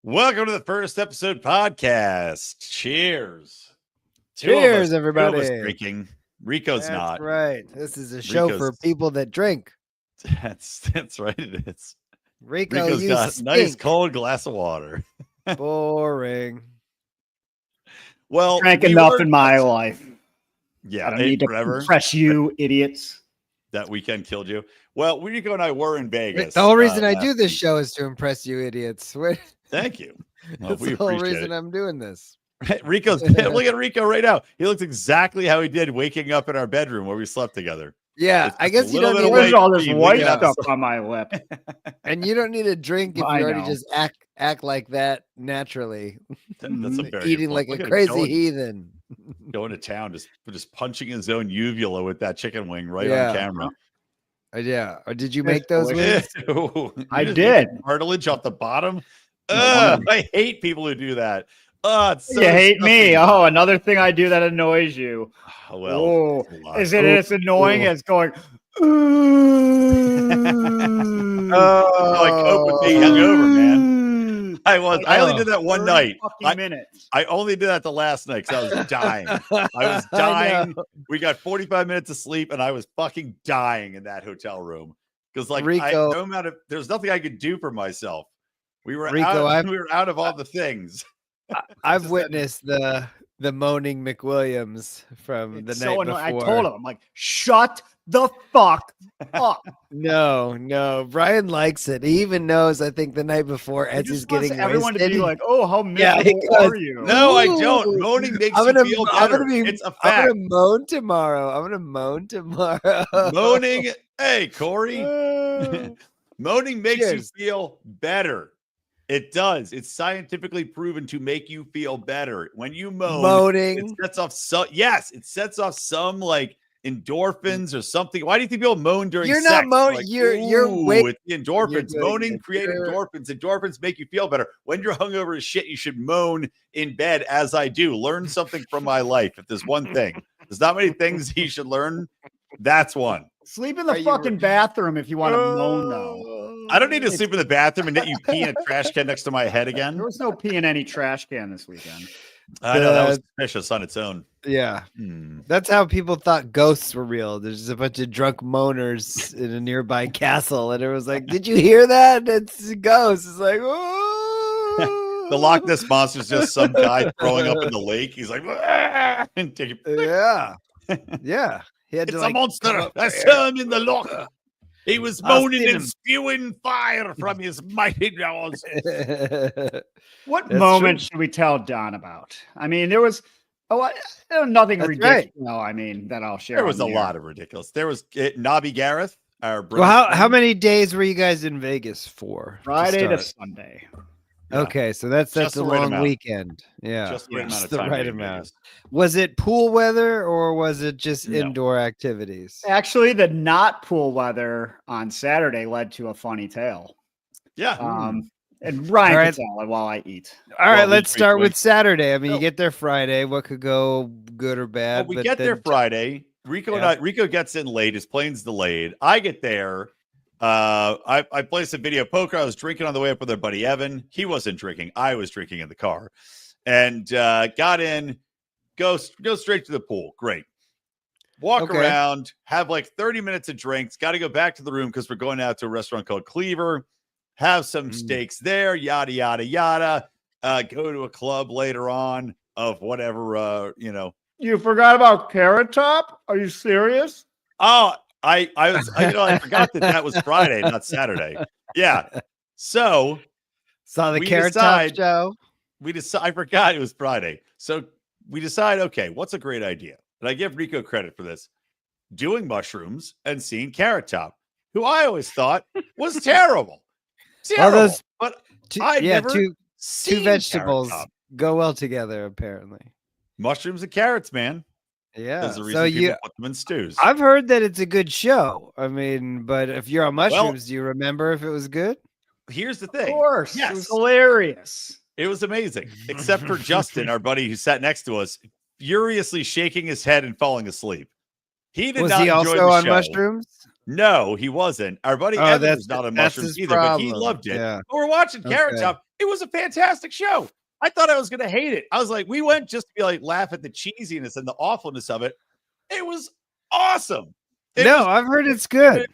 Welcome to the first episode podcast. Cheers. Cheers, everybody. Two of us drinking. Rico's not. That's right. This is a show for people that drink. That's right. It is. Rico's got a nice cold glass of water. Boring. Well, drank enough in my life. Yeah, I don't need to impress you, idiots. That weekend killed you. Well, Rico and I were in Vegas. The whole reason I do this show is to impress you, idiots. Thank you. Well, That's the whole reason I'm doing this. Rico's look at Rico right now. He looks exactly how he did waking up in our bedroom where we slept together. Yeah, I guess you don't need There's all this white stuff on my lip. And you don't need a drink if you already just act like that naturally. That's a very eating like a crazy heathen. Going to town, just punching his own uvula with that chicken wing right on camera. Yeah. Or did you make those wings? I did. Cartilage off the bottom. I hate people who do that. It's so you hate me. Oh, another thing I do that annoys you. Well, is it as annoying as going? Like Oprah being hungover, man. I only did that one night. I only did that the last night because I was dying. I was dying. We got 45 minutes of sleep, and I was fucking dying in that hotel room because, like, Rico, there's nothing I could do for myself. We were Rico, we were out of all the things. I've witnessed the moaning McWilliams from the night before. I told him, I'm like, shut the fuck up. No, Brian likes it. He even knows, I think, the night before as he's getting everyone wasted. to be like, oh, how miserable are you? No, I don't. Moaning makes you feel better. It's a fact. I'm gonna moan tomorrow. Moaning, hey, Corey. Moaning makes you feel better. It does. It's scientifically proven to make you feel better. When you moaning, it sets off some like endorphins or something. Why do you think people moan during sex? Not moaning. Like, you're with the endorphins. Moaning create endorphins. Endorphins make you feel better. When you're hungover as shit, you should moan in bed, as I do. Learn something from my life. If there's one thing, there's not many things you should learn. That's one. Sleep in the fucking bathroom if you want to moan, though. I don't need to sleep in the bathroom and let you pee in a trash can next to my head again. There was no pee in any trash can this weekend. I know, that was suspicious on its own. Yeah. That's how people thought ghosts were real. There's just a bunch of drunk moaners in a nearby castle. And it was like, did you hear that? It's a ghost. It's like, oh. The Loch Ness Monster is just some guy throwing up in the lake. He's like, and take it. Yeah. He had it's a monster. I saw him in the loch. He was moaning and spewing fire from his mighty jaws. What moment should we tell Don about? I mean, there was nothing ridiculous. Right. No, I mean, that I'll share. There was a lot of ridiculous. There was Nobby Gareth. Well, how many days were you guys in Vegas for? Friday to Sunday. Yeah. Okay, so that's a long weekend. Yeah, just the right amount. Was it pool weather or was it just indoor activities? Actually, the not pool weather on Saturday led to a funny tale. Yeah. And Ryan can tell it while I eat. All right, let's start with Saturday. I mean, you get there Friday. What could go good or bad? Well, we get there Friday. Rico gets in late. His plane's delayed. I get there. I played some video poker. I was drinking on the way up with our buddy Evan. He wasn't drinking. I was drinking in the car, and got in. Go straight to the pool. Great. Walk around. Have like 30 minutes of drinks. Got to go back to the room because we're going out to a restaurant called Cleaver. Have some steaks there. Yada yada yada. Go to a club later on of whatever. You forgot about Carrot Top? Are you serious? Oh. I forgot that was Friday, not Saturday. Yeah. So saw the Carrot Top show. I forgot it was Friday. So we decide, okay, what's a great idea? And I give Rico credit for this. Doing mushrooms and seeing Carrot Top, who I always thought was terrible. Terrible. But two vegetables go well together, apparently. Mushrooms and carrots, man. Yeah, there's a reason people put them in stews. I've heard that it's a good show. I mean, but if you're on mushrooms, do you remember if it was good? Here's the thing. Of course. Yes. It was hilarious. It was amazing, except for Justin, our buddy who sat next to us, furiously shaking his head and falling asleep. He did not enjoy the show. Was he also on mushrooms? No, he wasn't. Our buddy Oh, Evan that's was not on that's mushrooms his either, but he problem. loved it. Yeah. But we're watching Carrot Okay. Top. It was a fantastic show. I thought I was going to hate it. I was like, we went just to be like, laugh at the cheesiness and the awfulness of it. It was awesome. I've heard it's good.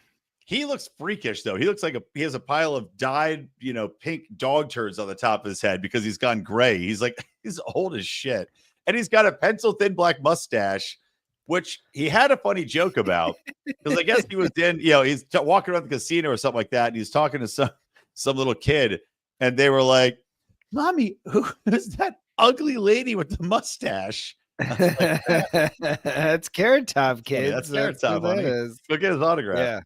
He looks freakish though. He looks like he has a pile of dyed, pink dog turds on the top of his head because he's gone gray. He's old as shit. And he's got a pencil thin black mustache, which he had a funny joke about because I guess he was he's walking around the casino or something like that. And he's talking to some little kid and they were like, "Mommy, who's that ugly lady with the mustache?" That's Carrot Top, kids. That's Carrot Top, honey. Go get his autograph.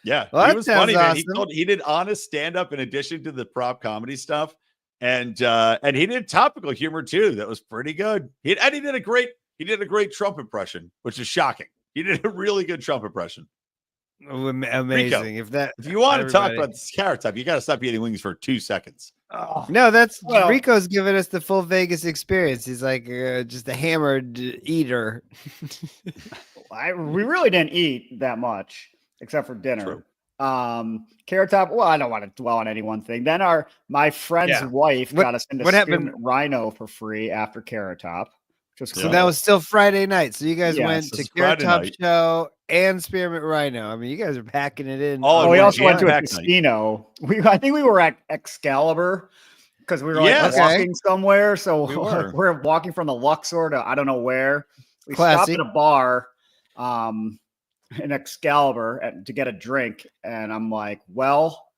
Yeah. Well, he was funny, man. Awesome. He did honest stand-up in addition to the prop comedy stuff. And he did topical humor too. That was pretty good. He did a great Trump impression, which is shocking. He did a really good Trump impression. Amazing. Rico, if you want to talk about this Carrot Top, you got to stop eating wings for 2 seconds. No, Rico's giving us the full Vegas experience. He's like just a hammered eater. We really didn't eat that much except for dinner. True. Carrot Top. Well, I don't want to dwell on any one thing. Then my friend's wife got us into Spearmint Rhino for free after Carrot Top. So that was still Friday night. So you guys went to Carrot Top night. Show and Spearmint Rhino. I mean, you guys are packing it in. Oh, we also went to a casino. I think we were at Excalibur because we were walking somewhere. So we're walking from the Luxor to I don't know where. We stopped at a bar in Excalibur to get a drink. And I'm like, well,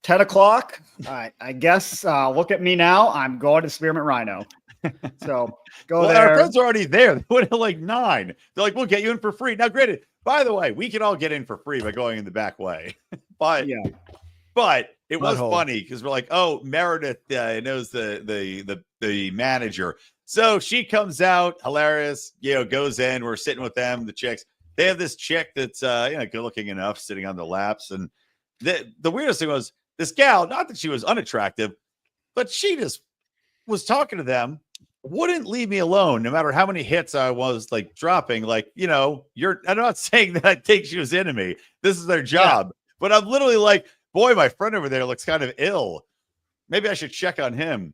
10 o'clock. I guess look at me now. I'm going to Spearmint Rhino. So there. Our friends are already there. They went at like 9. They're like, we'll get you in for free. Now, granted, by the way, we can all get in for free by going in the back way. But it was funny because we're like, oh, Meredith knows the manager. So she comes out, hilarious, goes in. We're sitting with them, the chicks. They have this chick that's good looking enough sitting on the laps. And the weirdest thing was this gal, not that she was unattractive, but she just was talking to them, wouldn't leave me alone no matter how many hits I was like dropping. Like, I'm not saying that I think she was into me. This is their job. But I'm literally like, boy, my friend over there looks kind of ill. Maybe I should check on him.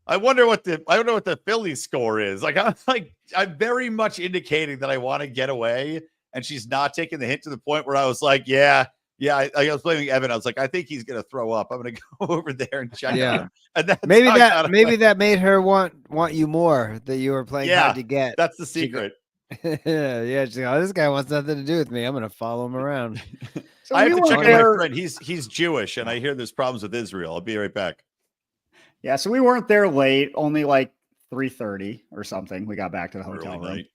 I wonder what the Phillies score is. I'm very much indicating that I want to get away, and she's not taking the hint to the point where I was like, I was blaming Evan. I was like, I think he's gonna throw up. I'm gonna go over there and check on him. And maybe that made her want you more, that you were playing hard to get. That's the secret. She's like, this guy wants nothing to do with me. I'm gonna follow him around. So I have to check on my friend. He's Jewish, and I hear there's problems with Israel. I'll be right back. Yeah, so we weren't there late, only like 3:30 or something. We got back to the hotel room.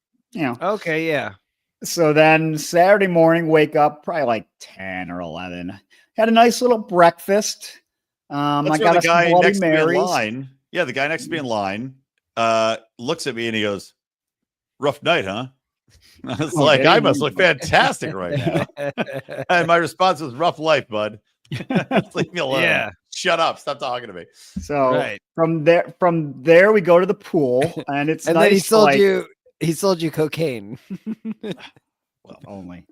Okay, yeah. So then Saturday morning, wake up probably like 10 or 11. Had a nice little breakfast. I got the guy next to me in Marys. line. Yeah, the guy next to me in line looks at me and he goes, "Rough night, huh?" I was like, I must look fantastic right now. And my response was, "Rough life, bud. Leave me alone. Yeah. Shut up. Stop talking to me." So from there we go to the pool, and it's and nice. Then he sold you cocaine. Well, only.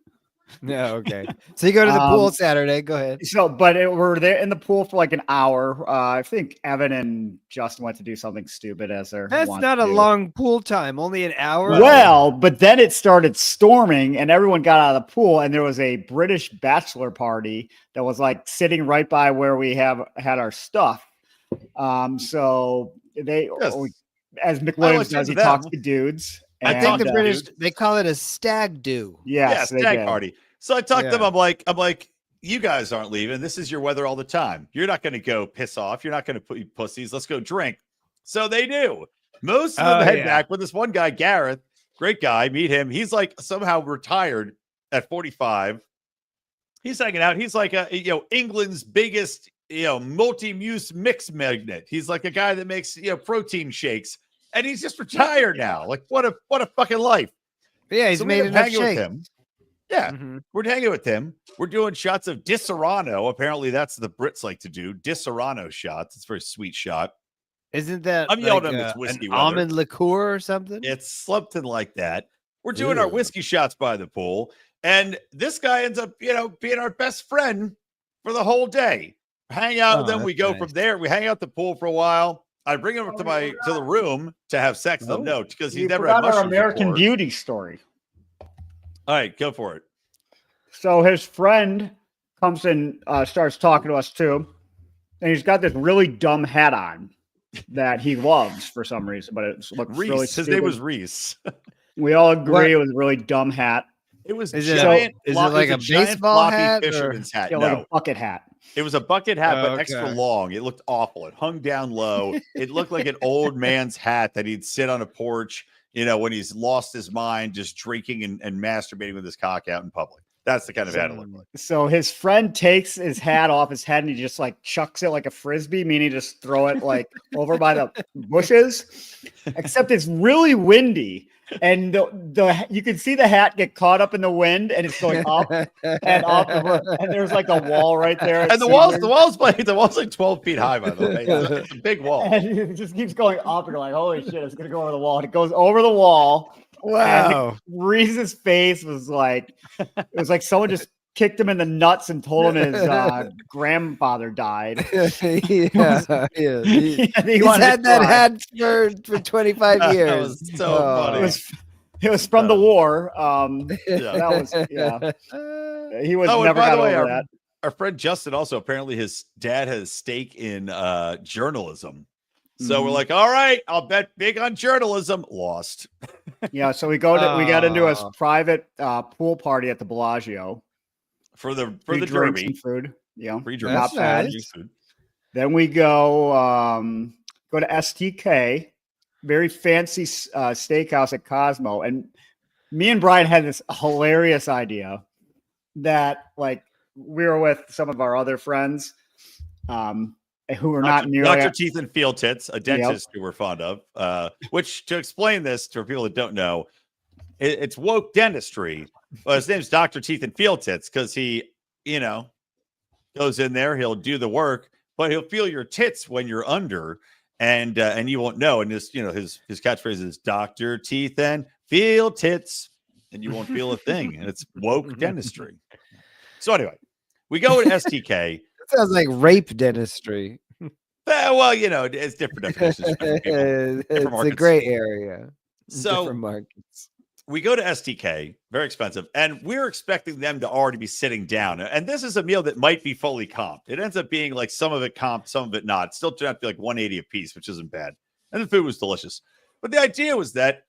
No, okay. So you go to the pool Saturday. Go ahead. So, but we're there in the pool for like an hour. I think Evan and Justin went to do something stupid as their. That's not a long pool time. Only an hour. Well, but then it started storming, and everyone got out of the pool, and there was a British bachelor party that was like sitting right by where we had our stuff. So they, as McWilliams does, he talks to dudes. I think the British, they call it a stag do. Yes, stag party. So I talked to them. I'm like, you guys aren't leaving. This is your weather all the time. You're not going to go piss off. You're not going to put you pussies. Let's go drink. So they do. Most of them head back with this one guy, Gareth, great guy. Meet him. He's like somehow retired at 45. He's hanging out. He's like England's biggest, multi-muse mix magnet. He's like a guy that makes, protein shakes. And he's just retired now. Like, what a fucking life. Yeah, he's made enough shake. With him. Yeah, we're hanging with him. We're doing shots of Di Serrano. Apparently, that's the Brits like to do. Di Serrano shots. It's a very sweet shot. Isn't that I'm yelling at him, it's whiskey weather. Almond liqueur or something? It's something like that. We're doing our whiskey shots by the pool. And this guy ends up, being our best friend for the whole day. Hang out with them. We go from there. We hang out at the pool for a while. I bring him to the room to have sex. They'll know because he's never had mushrooms our American before. Beauty story. All right, go for it. So his friend comes and starts talking to us too, and he's got this really dumb hat on that he loves for some reason, but it looks Reese. really His name was Reese. We all agree it was a really dumb hat. It was is giant. Is it like a baseball hat fisherman's hat? Yeah, like a bucket hat. It was a bucket hat, but extra long. It looked awful. It hung down low. It looked like an old man's hat that he'd sit on a porch, when he's lost his mind, just drinking and masturbating with his cock out in public. That's the kind of hat it looked like. So his friend takes his hat off his head and he just like chucks it like a frisbee, meaning just throw it like over by the bushes. Except it's really windy. And you can see the hat get caught up in the wind, and it's going up and up, and there's like a wall right there. And the wall's like 12 feet high, by the way. It's a big wall. And it just keeps going up, and you're like, holy shit, it's gonna go over the wall. And it goes over the wall. Wow. Reese's face was like, it was like someone just kicked him in the nuts and told him his grandfather died. He's had that hat for 25 years. That was so funny. It was from the war. That was He was never got over that. Our friend Justin also, apparently his dad has a stake in journalism. So we're like, all right, I'll bet big on journalism. Lost. Yeah, so we got into a private pool party at the Bellagio. For the derby, food, free drinks, not bad. Food. Then we go to STK, very fancy steakhouse at Cosmo, and me and Brian had this hilarious idea that like we were with some of our other friends, who were not nearly Dr. Teeth and Field Tits, a dentist who we're fond of. Which, to explain this to people that don't know, it's woke dentistry. Well, his name's Dr. Teeth and Field Tits because he, goes in there, he'll do the work, but he'll feel your tits when you're under, and you won't know. And this, his catchphrase is Dr. Teeth and Field Tits, and you won't feel a thing. And it's woke dentistry. So anyway, we go to STK. That sounds like rape dentistry. Well, it's different definitions. It's a gray area. So different markets. We go to STK, very expensive, and we're expecting them to already be sitting down. And this is a meal that might be fully comped. It ends up being like some of it comped, some of it not. It still turned out to be like 180 a piece, which isn't bad. And the food was delicious. But the idea was that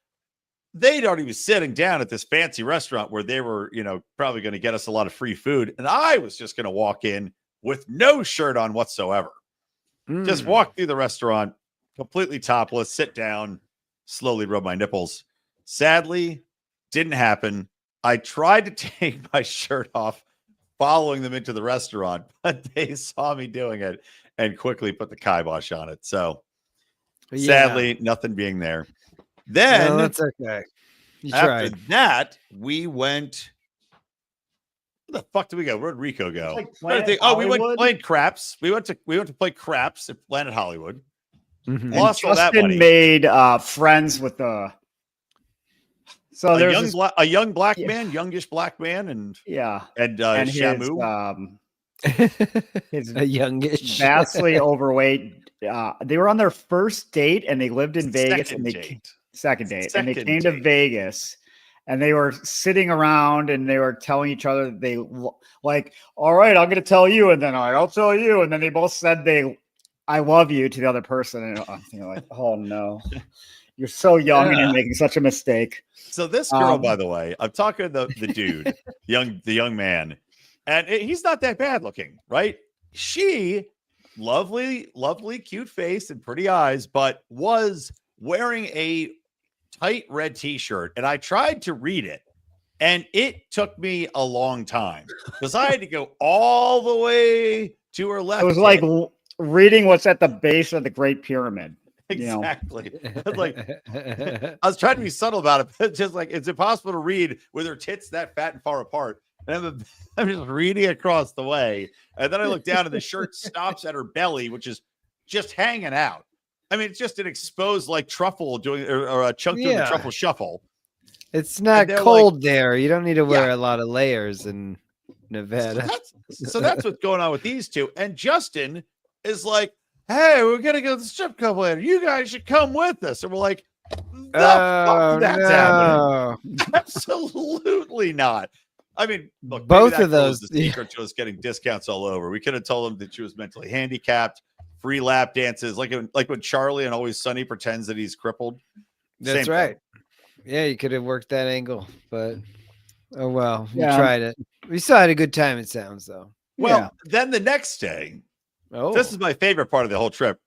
they'd already be sitting down at this fancy restaurant where they were, probably going to get us a lot of free food. And I was just going to walk in with no shirt on whatsoever. Just walk through the restaurant, completely topless, sit down, slowly rub my nipples. Sadly, didn't happen. I tried to take my shirt off following them into the restaurant, but they saw me doing it and quickly put the kibosh on it. So sadly, nothing being there. Then that's okay. After that, we went. Where the fuck did we go? Where'd Rico go? We went playing craps. We went to play craps at Planet Hollywood. Lost all that money. Made friends with the. So there's a young black man, youngish black man, and Shamu. His a youngish, vastly overweight. They were on their first date, and they lived in Vegas. Second date, and they came to Vegas, and they were sitting around, and they were telling each other they like, all right, I'm going to tell you, and then I'll tell you, and then they both said I love you to the other person, and I'm like, oh no. You're so young and you're making such a mistake. So this girl, by the way, I'm talking to the dude, the young man, and he's not that bad looking, right? She, lovely, cute face and pretty eyes, but was wearing a tight red t-shirt, and I tried to read it, and it took me a long time because I had to go all the way to her left. It was like reading what's at the base of the Great Pyramid. Exactly. I was trying to be subtle about it, but just like it's impossible to read with her tits that fat and far apart. And I'm just reading across the way. And then I look down and the shirt stops at her belly, which is just hanging out. I mean, it's just an exposed like truffle doing or a chunk doing the truffle shuffle. It's not cold there. You don't need to wear a lot of layers in Nevada. So that's what's going on with these two. And Justin is like, hey, we're going to go to the strip club later. You guys should come with us. And we're like, fuck that's happening. Absolutely not. I mean, look, both of those. The secret to us getting discounts all over. We could have told him that she was mentally handicapped, free lap dances, like when Charlie and Always Sunny pretends that he's crippled. That's right. Yeah, you could have worked that angle, but oh well, you tried it. We still had a good time, it sounds, though. Well, then the next day, this is my favorite part of the whole trip.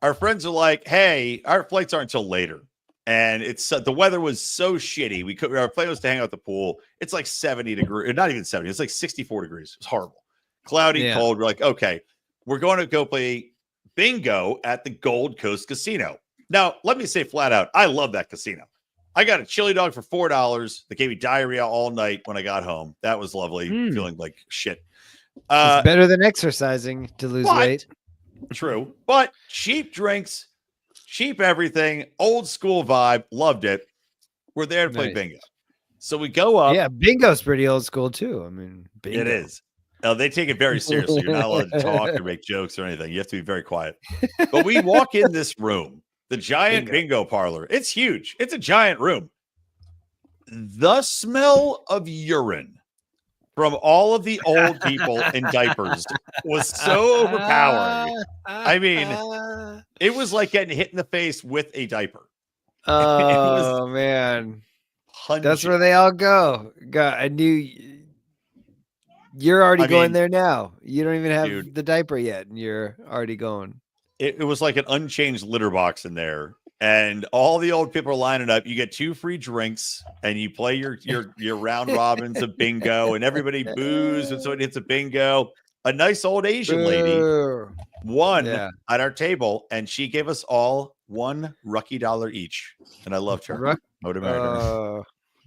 Our friends are like, hey, our flights aren't until later. And it's the weather was so shitty. Our plan was to hang out at the pool. It's like 70 degrees, not even 70. It's like 64 degrees. It's horrible. Cloudy, cold. We're like, okay, we're going to go play bingo at the Gold Coast Casino. Now, let me say flat out, I love that casino. I got a chili dog for $4. They gave me diarrhea all night when I got home. That was lovely. Feeling like shit. It's better than exercising to lose weight. True. But cheap drinks, cheap everything, old school vibe. Loved it. We're there to play bingo. So we go up. Yeah, bingo's pretty old school too. I mean, bingo. It is. They take it very seriously. You're not allowed to talk or make jokes or anything. You have to be very quiet. But we walk in this room. The giant bingo parlor. It's huge. It's a giant room. The smell of urine from all of the old people in diapers was so overpowering. I mean, it was like getting hit in the face with a diaper. Oh, man. Pungent. That's where they all go. God, I knew you're already going there now. You don't even have the diaper yet, and you're already going. It was like an unchanged litter box in there, and all the old people are lining up. You get 2 free drinks, and you play your round robins of bingo, and everybody boos, and so it hits a bingo. A nice old Asian lady won at our table, and she gave us all $1 lucky dollar each, and I loved her. I would have married her.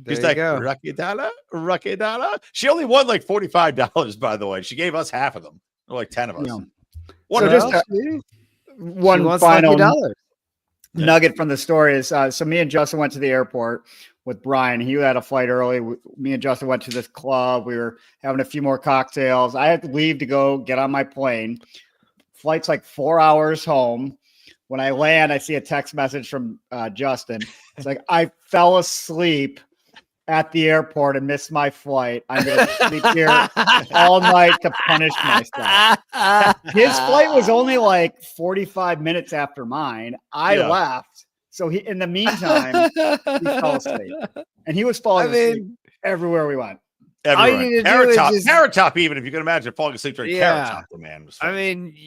She's like, lucky dollar. She only won like $45, by the way. She gave us half of them, or like 10 of us. One final nugget from the story is so me and Justin went to the airport with Brian. He had a flight early. Me and Justin went to this club. We were having a few more cocktails. I had to leave to go get on my plane. Flight's like 4 hours home. When I land, I see a text message from Justin. It's like, I fell asleep at the airport and missed my flight. I'm going to sleep here all night to punish myself. His flight was only like 45 minutes after mine. I left. So in the meantime, he fell asleep. And he was falling asleep everywhere we went. Carrot Top, even if you can imagine falling asleep during Carrot Top, the man was falling. I mean,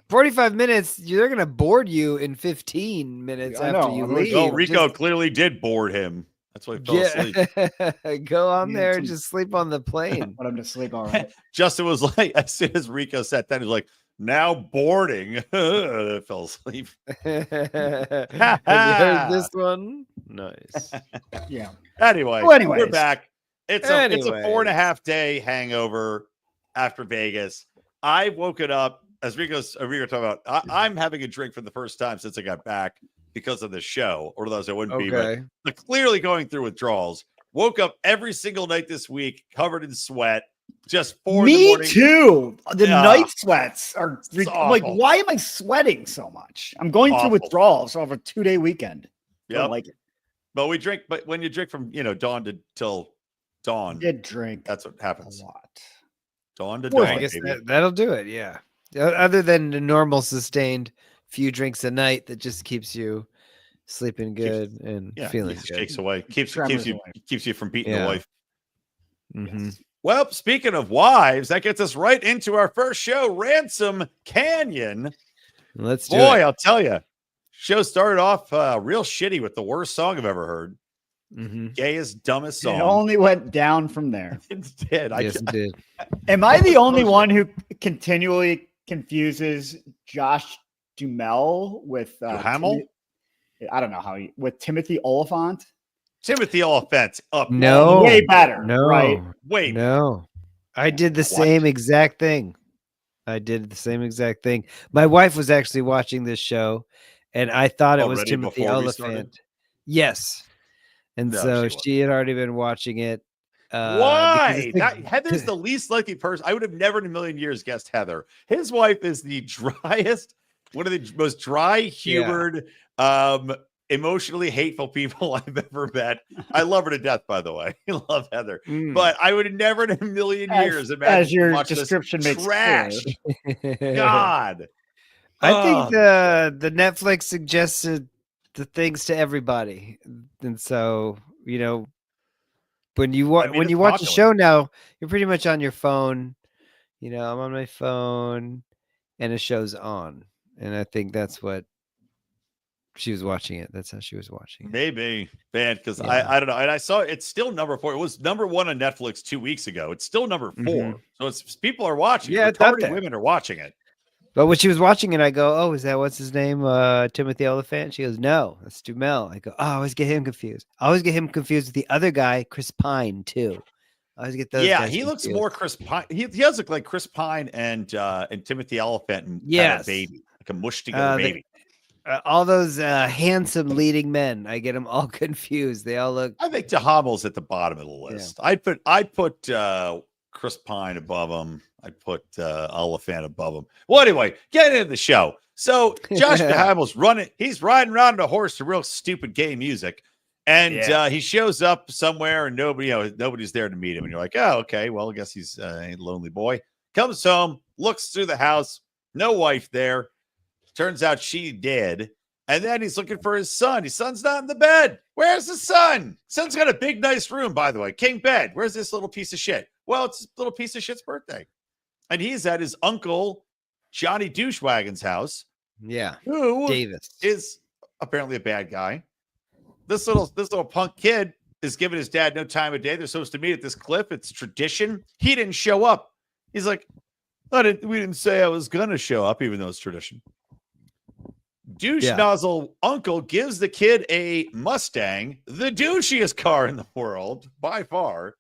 45 minutes, they're going to board you in 15 minutes after you leave. Oh, Rico clearly did board him. That's why he fell asleep. Go on there and just sleep on the plane. Put him to sleep, all right. Justin was like, as soon as Rico sat down, he was like, now boarding. Fell asleep. Have you heard this one? Nice. Yeah. Anyway, we're back. It's a 4.5 day hangover after Vegas. I woke it up, as Rico talked about, I'm having a drink for the first time since I got back because of the show, or otherwise I wouldn't be. But clearly going through withdrawals. Woke up every single night this week covered in sweat. Just 4 in the morning. Me too. The night sweats are like, why am I sweating so much? I'm going through withdrawals over a 2-day weekend. I don't like it. But we drink, but when you drink from dawn till dawn, you drink. That's what happens. A lot. Dawn to dawn. I guess that'll do it. Yeah. Other than the normal sustained few drinks a night that just keeps you sleeping good and feeling good. Takes away, keeps you from beating the wife. Mm-hmm. Yes. Well, speaking of wives, that gets us right into our first show, Ransom Canyon. Let's do it. Boy, I'll tell you, show started off real shitty with the worst song I've ever heard. Gayest, dumbest song. It only went down from there. It did. Yes, it did. Am I the only one who continually confuses Josh Duhamel with Duhamel? I don't know how with Timothy Oliphant. Timothy Oliphant up. No, way better. No, right? Wait, no. I did the same exact thing. My wife was actually watching this show, and I thought it was Timothy Oliphant. Yes. And so she had already been watching it. Why? Heather's the least likely person. I would have never in a million years guessed Heather. His wife is the driest, one of the most dry, humored, emotionally hateful people I've ever met. I love her to death, by the way. I love Heather. But I would have never in a million years imagined as your description makes trash. God. I think the Netflix suggested the things to everybody. And so, when you watch a show now, you're pretty much on your phone. I'm on my phone and a show's on. And I think that's what she was watching it. That's how she was watching it. Maybe, man, because I don't know. And I saw it's still number 4. It was number 1 on Netflix 2 weeks ago. It's still number 4. So it's people are watching it. Retarded women are watching it. But when she was watching it, I go, "Oh, is that what's his name? Timothy Olyphant?" She goes, "No, that's Dumel." I go, "Oh, I always get him confused. I always get him confused with the other guy, Chris Pine, too. I always get those. Yeah, he looks more Chris Pine. He does look like Chris Pine and Timothy Olyphant and a baby, like a mushed together baby. All those handsome leading men, I get them all confused. They all look. I think Duhamel's at the bottom of the list. Yeah. I'd put Chris Pine above him. I'd put Oliphant above him. Well, anyway, get into the show. So Josh Duhamel's running. He's riding around on a horse to real stupid gay music. And he shows up somewhere and nobody's there to meet him. And you're like, oh, okay, well, I guess he's a lonely boy. Comes home, looks through the house, no wife there. Turns out she did. And then he's looking for his son. His son's not in the bed. Where's the son? Son's got a big, nice room, by the way. King bed. Where's this little piece of shit? Well, it's a little piece of shit's birthday. And he's at his uncle, Johnny Douchewagon's house. Yeah. Who Davis is apparently a bad guy. This little punk kid is giving his dad no time of day. They're supposed to meet at this cliff. It's tradition. He didn't show up. He's like, we didn't say I was going to show up, even though it's tradition. Douche nozzle uncle gives the kid a Mustang, the douchiest car in the world by far.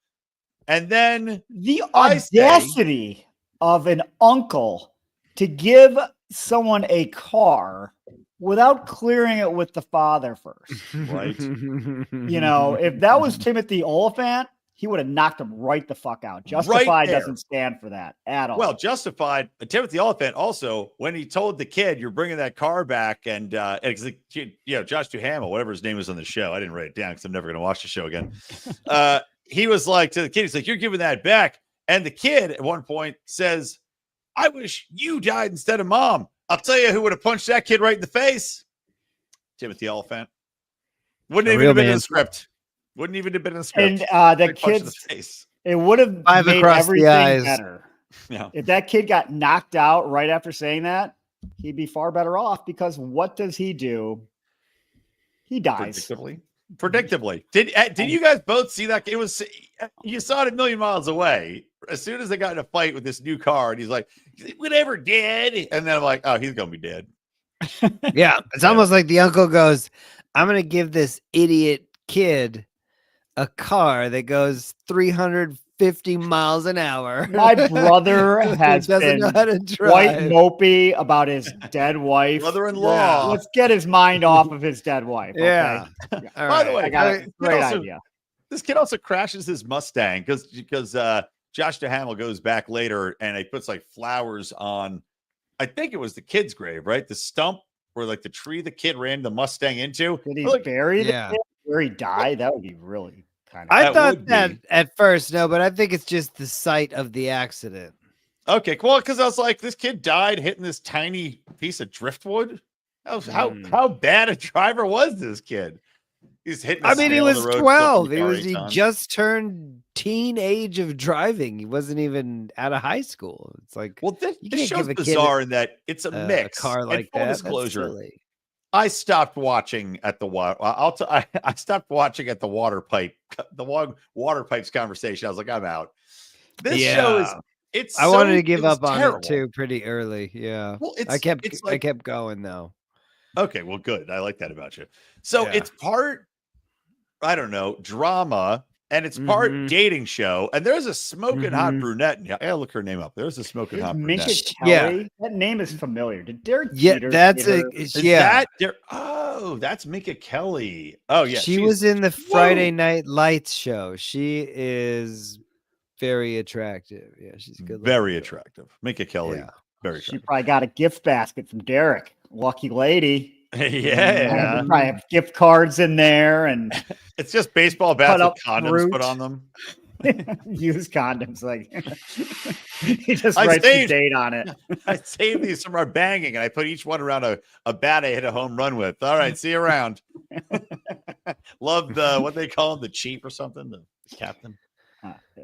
And then the audacity of an uncle to give someone a car without clearing it with the father first. Right. If that was Timothy Olyphant, he would have knocked him right the fuck out. Justified doesn't stand for that at all. Well, Justified, Timothy Olyphant also, when he told the kid, you're bringing that car back, and Josh Duhamel, whatever his name is on the show, I didn't write it down because I'm never going to watch the show again. He was like to the kid, he's like, you're giving that back. And the kid at one point says, I wish you died instead of mom. I'll tell you who would have punched that kid right in the face. Timothy Olyphant. Wouldn't even have been in the script. Wouldn't even have been in the script. And the kid's face. It would have made everything better. Yeah. If that kid got knocked out right after saying that, he'd be far better off, because what does he do? He dies. Predictably. Did you guys both see that? You saw it a million miles away. As soon as they got in a fight with this new car, and he's like, whatever, dad. And then I'm like, oh, he's gonna be dead. Yeah. It's almost like the uncle goes, I'm gonna give this idiot kid a car that goes 350 miles an hour. My brother has been quite mopey about his dead wife. Brother-in-law. Yeah, let's get his mind off of his dead wife. Okay? Yeah. By the way, I got a great idea. This kid also crashes his Mustang because Josh Duhamel goes back later and he puts like flowers on, I think it was the kid's grave, right? The stump or like the tree the kid ran the Mustang into. Did he bury the kid where he died? That would be really kind of. I thought that at first, no, but I think it's just the site of the accident. Okay, well, because I was like, this kid died hitting this tiny piece of driftwood. How bad a driver was this kid? He's hitting. He was 12. He just turned teenage of driving. He wasn't even out of high school. It's like, well, this show's bizarre in that it's a mix. A car like full that. Disclosure. I stopped watching at the water. I stopped watching at the water water pipes conversation. I was like, I'm out. This show is. I wanted to give up on it too pretty early. Yeah. Well, I kept going though. Okay, well, good. I like that about you. So it's part, I don't know, drama, and it's part dating show. And there's a smoking hot brunette. I gotta look her name up. There's a smoking hot brunette. Yeah, that name is familiar. Did Derek? Yeah, that's that. Oh, Oh, that's Minka Kelly. Oh, yeah. She was in the Friday Night Lights show. She is very attractive. Yeah, she's good. Very attractive. Minka Kelly. Yeah. Very attractive. She probably got a gift basket from Derek. Lucky lady. Yeah. Probably have gift cards in there. And it's just baseball bats with condoms put on them. Use condoms. Like he just writes the date on it. I saved these from our banging and I put each one around a bat I hit a home run with. All right, see you around. Love the what they call him, the chief or something, the captain.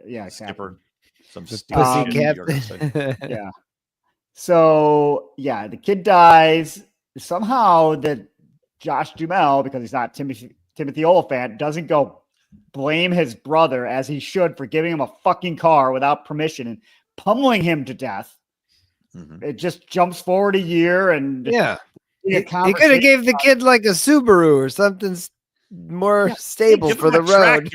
Yeah, skipper. Some pussy captain. Yeah. So yeah, the kid dies. Somehow that Josh Duhamel, because he's not Timothy Oliphant, doesn't go blame his brother as he should for giving him a fucking car without permission and pummeling him to death. Mm-hmm. It just jumps forward a year and he could have gave the kid like a Subaru or something more stable for the road.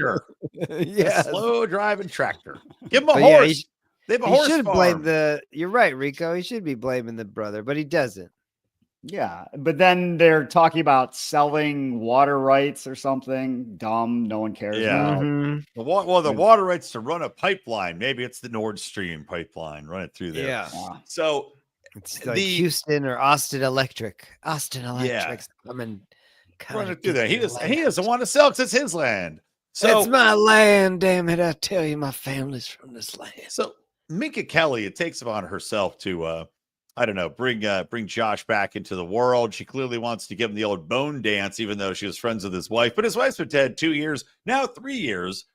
Yeah, slow driving tractor. Give him a horse. They have a horse should farm. blame you're right, Rico. He should be blaming the brother, but he doesn't. Yeah, but then they're talking about selling water rights or something dumb no one cares about. Mm-hmm. The water rights to run a pipeline. Maybe it's the Nord Stream pipeline. Run it through there. Yeah. So it's like Houston or Austin Electric. Austin Electric's coming. Run it through there. He doesn't want to sell because it's his land. So it's my land. Damn it! I tell you, my family's from this land. So Minka Kelly, it takes upon herself to I don't know, bring Josh back into the world. She clearly wants to give him the old bone dance, even though she was friends with his wife. But his wife's been dead 2 years, now 3 years,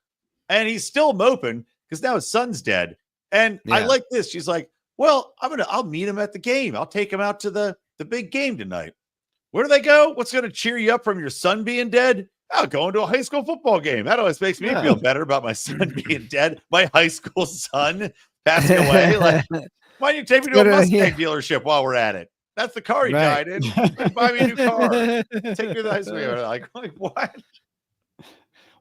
and he's still moping because now his son's dead. And I like this. She's like, "Well, I'll meet him at the game. I'll take him out to the big game tonight. Where do they go? What's going to cheer you up from your son being dead? I'll go into a high school football game. That always makes me feel better about my son being dead. My high school son passing away. Like, why don't you take me to a Mustang dealership while we're at it? That's the car he died in. Buy me a new car. Take me to the high school. Like what?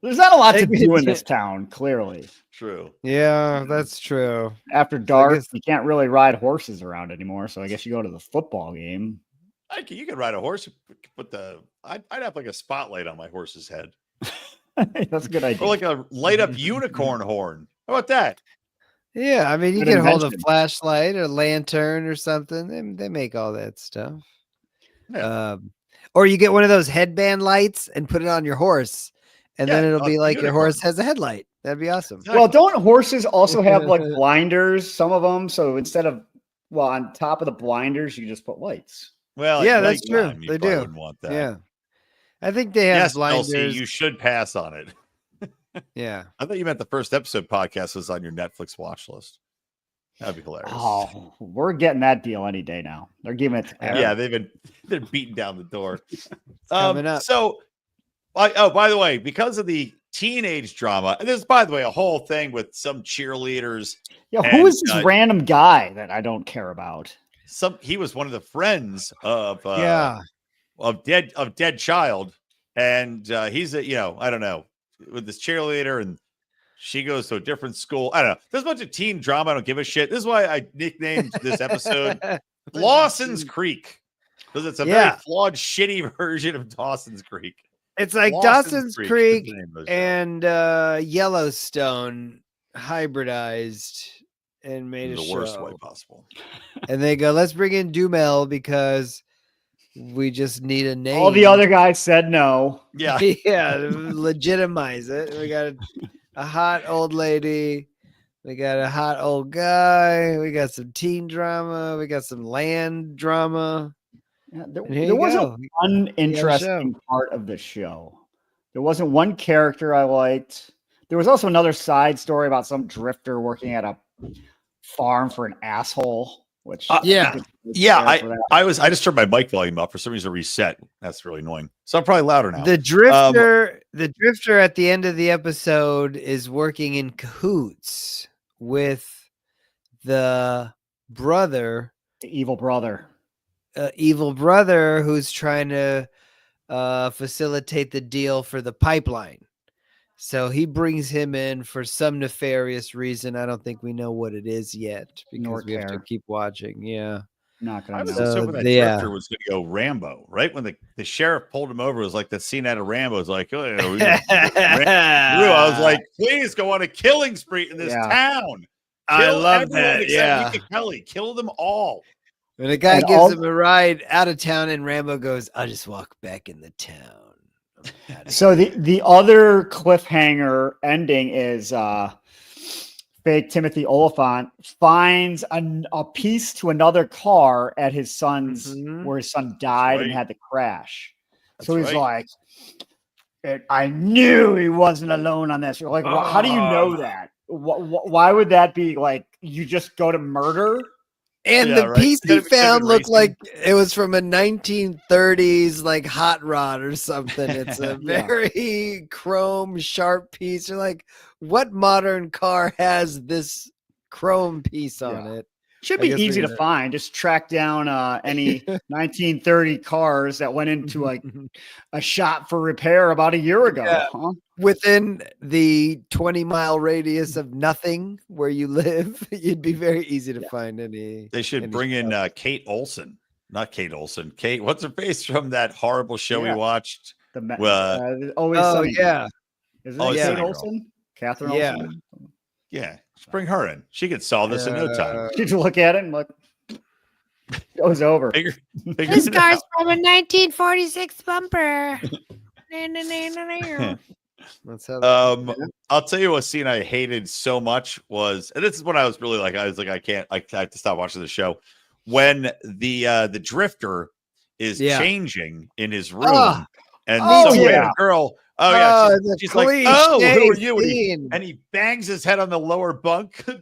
There's not a lot to do in this town, clearly. True. Yeah, that's true. After dark, you can't really ride horses around anymore. So I guess you go to the football game. You could ride a horse. I'd have like a spotlight on my horse's head. That's a good idea. Or like a light up unicorn horn. How about that? Yeah, I mean, you can hold a flashlight or lantern or something. They make all that stuff. Yeah. Or you get one of those headband lights and put it on your horse, and then it'll be like your horse has a headlight. That'd be awesome. Exactly. Well, don't horses also have like blinders? Some of them. So instead of on top of the blinders, you just put lights. Well, yeah, that's true. They do. Wouldn't want that. Yeah, I think they have blinders. Elsie, you should pass on it. Yeah, I thought you meant the first episode podcast was on your Netflix watch list. That'd be hilarious. Oh, we're getting that deal any day now. They're giving it. They're beating down the door. Coming up. So, by the way, because of the teenage drama, and there's by the way a whole thing with some cheerleaders. Yeah, who is this random guy that I don't care about? He was one of the friends of dead child, and he's I don't know, with this cheerleader, and she goes to a different school. I don't know. There's a bunch of teen drama. I don't give a shit. This is why I nicknamed this episode Lawson's Creek, because it's a very flawed, shitty version of Dawson's Creek. It's like Dawson's Creek and Yellowstone hybridized and made in the worst way possible. And they go, let's bring in Duhamel because we just need a name. All the other guys said no. Yeah. Yeah, legitimize it. We got a hot old lady. We got a hot old guy. We got some teen drama. We got some land drama. Yeah, there wasn't one interesting part of the show. There wasn't one character I liked. There was also another side story about some drifter working at a farm for an asshole, which I just turned my mic volume up for some reason. Reset. That's really annoying. So I'm probably louder now. The drifter at the end of the episode is working in cahoots with the brother, the evil brother who's trying to facilitate the deal for the pipeline. So he brings him in for some nefarious reason. I don't think we know what it is yet because we have to keep watching. Yeah. Not gonna. I was know. just hoping that drifter was going to go Rambo, right? When the sheriff pulled him over, it was like the scene out of Rambo. It was like, I was like, please go on a killing spree in this town. I love that. Except Rika Kelly. Kill them all. And the guy gives him a ride out of town, and Rambo goes, "I'll just walk back in the town." So the other cliffhanger ending is fake Timothy Oliphant finds a piece to another car at his son's where his son died and had the crash. So he's like, I knew he wasn't alone on this. You're like, how do you know that? Why would that be like you just go to murder? And the piece he found looked like it was from a 1930s like hot rod or something. It's a very chrome sharp piece. You're like, what modern car has this chrome piece on it? Should be easy to find. Just track down any 1930 cars that went into like a shop for repair about a year ago. Yeah. Huh? Within the 20-mile radius of nothing where you live, you'd be very easy to find any. They should bring in Kate Olsen. Not Kate Olsen. Kate, what's her face from that horrible show we watched? Always Sunny. Yeah. Isn't it Kate Olsen? Catherine Olsen? Yeah. Just bring her in. She could solve this in no time. She'd look at it and look. It was over. This car's from a 1946 bumper. I'll tell you what scene I hated so much was, and this is when I was really like, I have to stop watching the show. When the drifter is changing in his room, and some random girl, she's like, "Oh, who are you?" And he bangs his head on the lower bunk. I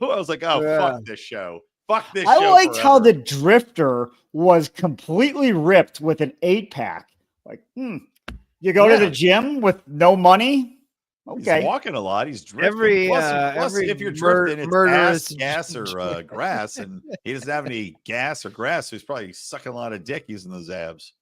was like, "Oh, fuck this show." Fuck this show. I liked how the drifter was completely ripped with an 8-pack. Like, you go to the gym with no money? Okay. He's walking a lot. He's drifting. Plus, if you're drifting, it's ass, gas, or grass, and he doesn't have any gas or grass, so he's probably sucking a lot of dick using those abs.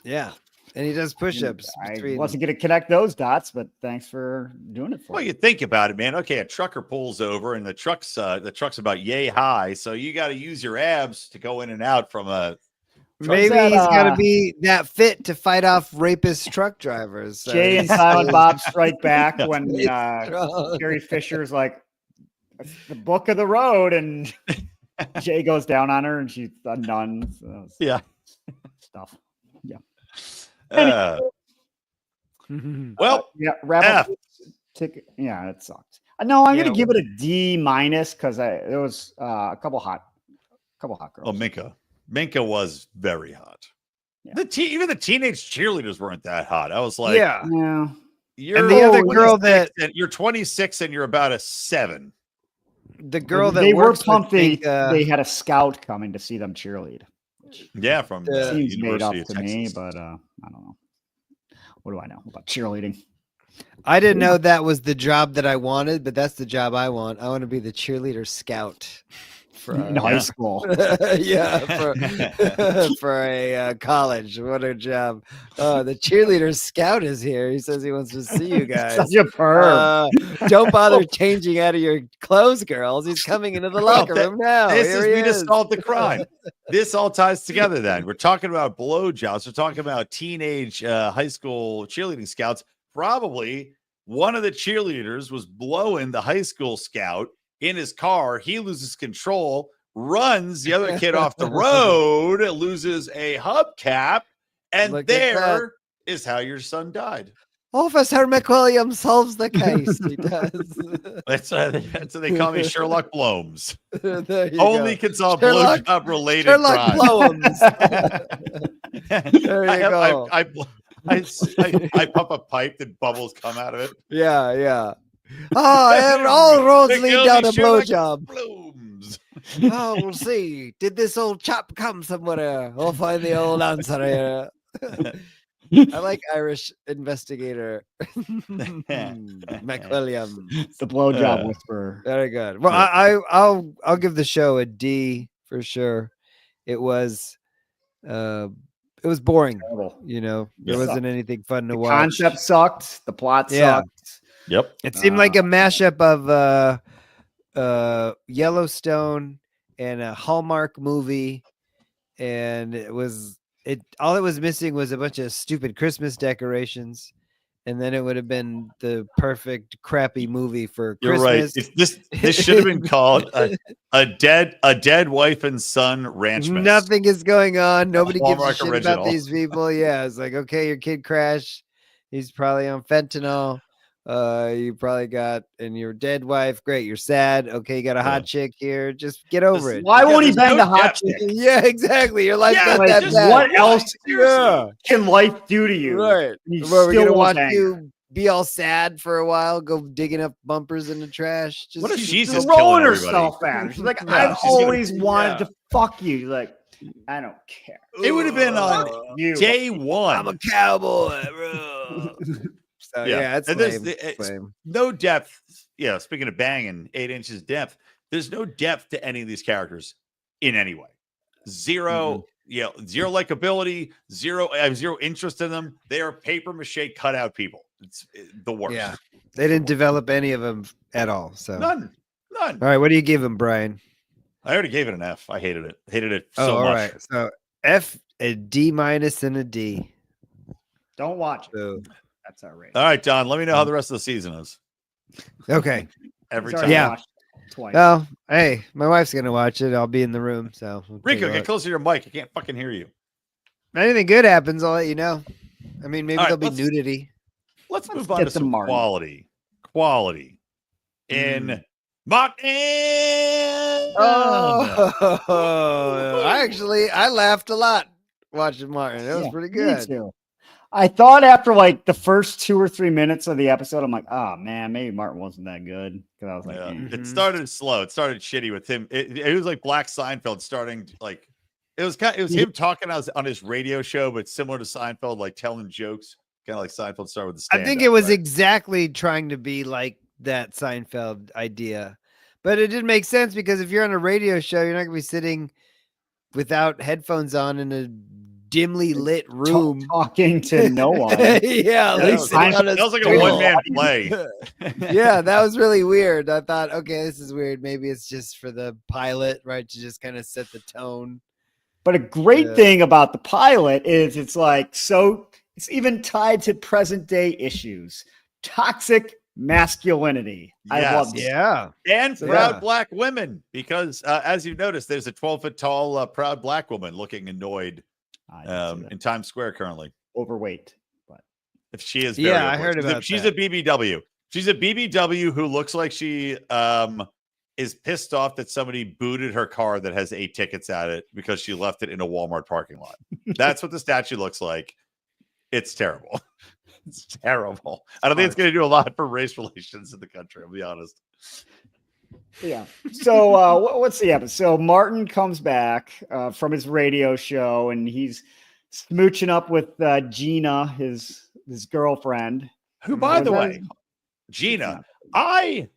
Yeah. And he does push-ups. I wasn't going to connect those dots, but thanks for doing it for me. Well, you think about it, man. Okay, a trucker pulls over, and the truck's about yay high, so you got to use your abs to go in and out from a. Maybe he's got to be that fit to fight off rapist truck drivers. Jay and Silent Bob strike back when Carrie Fisher's like, "It's the book of the road," and Jay goes down on her, and she's a nun. So stuff. Yeah. Wrap up. Yeah, it sucked. No, I'm gonna give it a D- because there was a couple hot girls. Oh, Minka was very hot. Yeah. Even the teenage cheerleaders weren't that hot. I was like, you're and the other girl you're 26 and you're about a 7. The girl that they were pumped. They had a scout coming to see them cheerlead. Yeah, from seems made up to me, but I don't know. What do I know about cheerleading? I didn't know that was the job that I wanted, but that's the job I want. I want to be the cheerleader scout in high school. For a college. What a job. The cheerleader scout is here. He says he wants to see you guys. Such a perv. Don't bother changing out of your clothes, girls. He's coming into the locker room now. We just solved the crime. This all ties together then. We're talking about blowjobs. We're talking about teenage high school cheerleading scouts. Probably one of the cheerleaders was blowing the high school scout in his car. He loses control, runs the other kid off the road, loses a hubcap, and there is how your son died. Officer McWilliams solves the case. He does. That's what they call me, Sherlock Blomes. Only can solve blowjob related Sherlock Blomes. There you go. I pump a pipe and bubbles come out of it. Yeah. Oh, all roads lead down a blowjob. Oh, we'll see. Did this old chap come somewhere? We'll find the old answer here. I like Irish investigator McWilliams. The blowjob whisperer. Very good. Well, I'll give the show a D for sure. It was boring. There wasn't anything fun to watch. The concept sucked. The plot sucked. Yep. It seemed like a mashup of Yellowstone and a Hallmark movie, and all it was missing was a bunch of stupid Christmas decorations. And then it would have been the perfect crappy movie for Christmas. You're right. This should have been called a dead wife and son ranch mess. Nothing is going on. Nobody gives a Hallmark shit original. about these people. Yeah, it's like, okay, your kid crashed. He's probably on fentanyl. You probably got, and your dead wife. Great, you're sad. Okay, you got a hot chick here. Just get over it. Why won't he bang the hot chick? Yeah, exactly. Your life's not like, that bad. What else can life do to you? Right. We're gonna watch you be all sad for a while, go digging up bumpers in the trash. Just what if she's just rolling herself at her? She's like, I've always wanted to fuck you. Like, I don't care. It would have been on day one. I'm a cowboy, bro. So, yeah, it's lame. No depth. Yeah, speaking of banging, 8 inches depth, there's no depth to any of these characters in any way. Zero likability, I have zero interest in them. They are paper mache cutout people. It's the worst. Yeah, they didn't develop any of them at all. So none. All right, what do you give them, Brian? I already gave it an F. I hated it so much. All right, so F, a D-, and a D. Don't watch it. So, that's all right. All right, Don. Let me know how the rest of the season is. Okay. Every time. Yeah. Twice. Well, hey, my wife's gonna watch it. I'll be in the room. So Rico, get closer to your mic. I can't fucking hear you. If anything good happens, I'll let you know. I mean, maybe there'll be nudity. Let's move on to some quality. Quality in Martin. I laughed a lot watching Martin. It was pretty good. Me too. I thought after like the first 2 or 3 minutes of the episode, I'm like, oh man, maybe Martin wasn't that good. Because I was like, It started slow. It started shitty with him. It was like Black Seinfeld starting like it was him talking on his radio show, but similar to Seinfeld, like telling jokes, kind of like Seinfeld started with the stand-up. I think it was exactly trying to be like that Seinfeld idea, but it didn't make sense because if you're on a radio show, you're not gonna be sitting without headphones on in a dimly lit room talking to no one. Yeah, that was like a one-man play. Yeah, that was really weird. I thought, okay, this is weird. Maybe it's just for the pilot, right, to just kind of set the tone. But a great thing about the pilot is it's like, so it's even tied to present day issues. Toxic masculinity. Yes. I love this. Yeah. And proud black women, because as you've noticed, there's a 12-foot tall proud black woman looking annoyed in Times Square currently. Overweight, but if she is, I heard about she's a BBW. She's a BBW who looks like she is pissed off that somebody booted her car that has 8 tickets at it because she left it in a Walmart parking lot. That's what the statue looks like. It's terrible. It's terrible. I don't think it's going to do a lot for race relations in the country. I'll be honest. Yeah. So what's the episode? So Martin comes back from his radio show and he's smooching up with Gina, his girlfriend. Who, by the way, Gina, I